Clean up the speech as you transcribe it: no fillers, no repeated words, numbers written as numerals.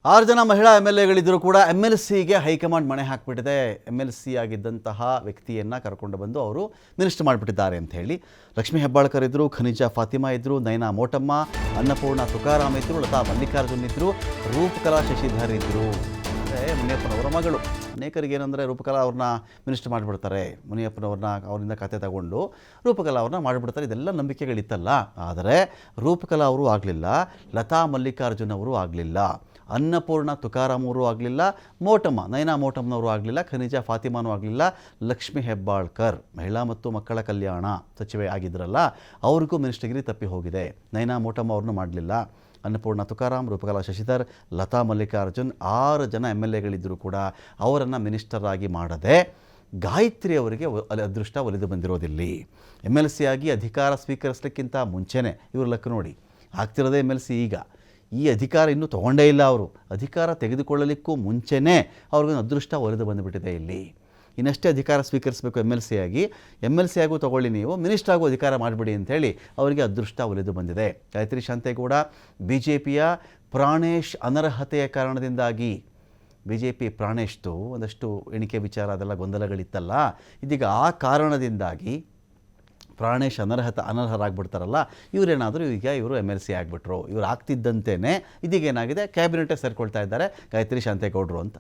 6 ಜನ ಮಹಿಳಾ MLAಗಳಿದ್ದರೂ ಕೂಡ MLCಗೆ ಹೈಕಮಾಂಡ್ ಮಣೆ ಹಾಕಿಬಿಟ್ಟಿದೆ. MLC ಆಗಿದ್ದಂತಹ ವ್ಯಕ್ತಿಯನ್ನು ಕರ್ಕೊಂಡು ಬಂದು ಅವರು ಮಿನಿಸ್ಟರ್ ಮಾಡಿಬಿಟ್ಟಿದ್ದಾರೆ ಅಂತ ಹೇಳಿ. ಲಕ್ಷ್ಮೀ ಹೆಬ್ಬಾಳ್ಕರ್ ಇದ್ದರು, ಖನಿಜಾ ಫಾತಿಮಾ ಇದ್ದರು, ನಯನಾ ಮೋಟಮ್ಮ, ಅನ್ನಪೂರ್ಣ ತುಕಾರಾಮ್ ಇದ್ದರು, ಲತಾ ಮಲ್ಲಿಕಾರ್ಜುನ್ ಇದ್ದರು, ರೂಪಕಲಾ ಶಶಿಧರ್ ಇದ್ದರು. ಅಂದರೆ ಮುನಿಯಪ್ಪನವರ ಮಗಳು. ಅನೇಕರಿಗೆ ಏನಂದರೆ ರೂಪಕಲಾ ಅವ್ರನ್ನ ಮಿನಿಸ್ಟರ್ ಮಾಡಿಬಿಡ್ತಾರೆ, ಮುನಿಯಪ್ಪನವ್ರನ್ನ ಅವರಿಂದ ಖಾತೆ ತಗೊಂಡು ರೂಪಕಲಾ ಅವ್ರನ್ನ ಮಾಡಿಬಿಡ್ತಾರೆ. ಇದೆಲ್ಲ ನಂಬಿಕೆಗಳಿತ್ತಲ್ಲ. ಆದರೆ ರೂಪಕಲಾ ಅವರು ಆಗಲಿಲ್ಲ, ಲತಾ ಮಲ್ಲಿಕಾರ್ಜುನ್ ಅವರು ಆಗಲಿಲ್ಲ, ಅನ್ನಪೂರ್ಣ ತುಕಾರಾಮ್ ಅವರು ಆಗಲಿಲ್ಲ, ಮೋಟಮ್ಮ ನಯನಾ ಮೋಟಮ್ಮನವರು ಆಗಲಿಲ್ಲ, ಖನಿಜಾ ಫಾತಿಮಾನೂ ಆಗಲಿಲ್ಲ. ಲಕ್ಷ್ಮೀ ಹೆಬ್ಬಾಳ್ಕರ್ ಮಹಿಳಾ ಮತ್ತು ಮಕ್ಕಳ ಕಲ್ಯಾಣ ಸಚಿವೆ ಆಗಿದ್ದರಲ್ಲ, ಅವ್ರಿಗೂ ಮಿನಿಸ್ಟರ್ಗಿರಿ ತಪ್ಪಿ ಹೋಗಿದೆ. ನಯನಾ ಮೋಟಮ್ಮ ಅವ್ರನ್ನೂ ಮಾಡಲಿಲ್ಲ. ಅನ್ನಪೂರ್ಣ ತುಕಾರಾಮ್, ರೂಪಕಲಾ ಶಶಿಧರ್, ಲತಾ ಮಲ್ಲಿಕಾರ್ಜುನ್ 6 ಜನ MLAಗಳಿದ್ದರೂ ಕೂಡ ಅವರನ್ನು ಮಿನಿಸ್ಟರ್ ಆಗಿ ಮಾಡದೆ ಗಾಯತ್ರಿ ಅವರಿಗೆ ಅದೃಷ್ಟ ಒಲಿದು ಬಂದಿರೋದಿಲ್ಲಿ. MLC ಆಗಿ ಅಧಿಕಾರ ಸ್ವೀಕರಿಸಲಿಕ್ಕಿಂತ ಮುಂಚೆನೇ ಇವ್ರ ಲೆಕ್ಕ ನೋಡಿ, ಆಗ್ತಿರೋದೇ MLC ಈಗ. ಈ ಅಧಿಕಾರ ಇನ್ನೂ ತೊಗೊಂಡೇ ಇಲ್ಲ. ಅವರು ಅಧಿಕಾರ ತೆಗೆದುಕೊಳ್ಳಲಿಕ್ಕೂ ಮುಂಚೆನೇ ಅವ್ರಿಗೊಂದು ಅದೃಷ್ಟ ಒಲಿದು ಬಂದುಬಿಟ್ಟಿದೆ ಇಲ್ಲಿ. ಇನ್ನಷ್ಟೇ ಅಧಿಕಾರ ಸ್ವೀಕರಿಸಬೇಕು MLC ಆಗು ತೊಗೊಳ್ಳಿ, ನೀವು ಮಿನಿಸ್ಟರ್ ಆಗು ಅಧಿಕಾರ ಮಾಡಿಬಿಡಿ ಅಂಥೇಳಿ ಅವರಿಗೆ ಅದೃಷ್ಟ ಒಲಿದು ಬಂದಿದೆ. ಗಾಯತ್ರಿ ಶಾಂತೇಗೌಡ BJPಯ ಪ್ರಾಣೇಶ್ ಅನರ್ಹತೆಯ ಕಾರಣದಿಂದಾಗಿ, BJP ಪ್ರಾಣೇಶ್ದು ಒಂದಷ್ಟು ಎಣಿಕೆ ವಿಚಾರ ಅದೆಲ್ಲ ಗೊಂದಲಗಳಿತ್ತಲ್ಲ, ಇದೀಗ ಆ ಕಾರಣದಿಂದಾಗಿ ಪ್ರಾಣೇಶ್ ಅನರ್ಹರಾಗ್ಬಿಡ್ತಾರಲ್ಲ, ಇವರೇನಾದರೂ ಇವರು MLC ಆಗಿಬಿಟ್ರು. ಇವರು ಆಗ್ತಿದ್ದಂತೆಯೇ ಇದೀಗೇನಾಗಿದೆ, ಕ್ಯಾಬಿನೆಟೇ ಸೇರ್ಕೊಳ್ತಾ ಇದ್ದಾರೆ ಗಾಯತ್ರಿ ಶಾಂತೇಗೌಡರು ಅಂತ.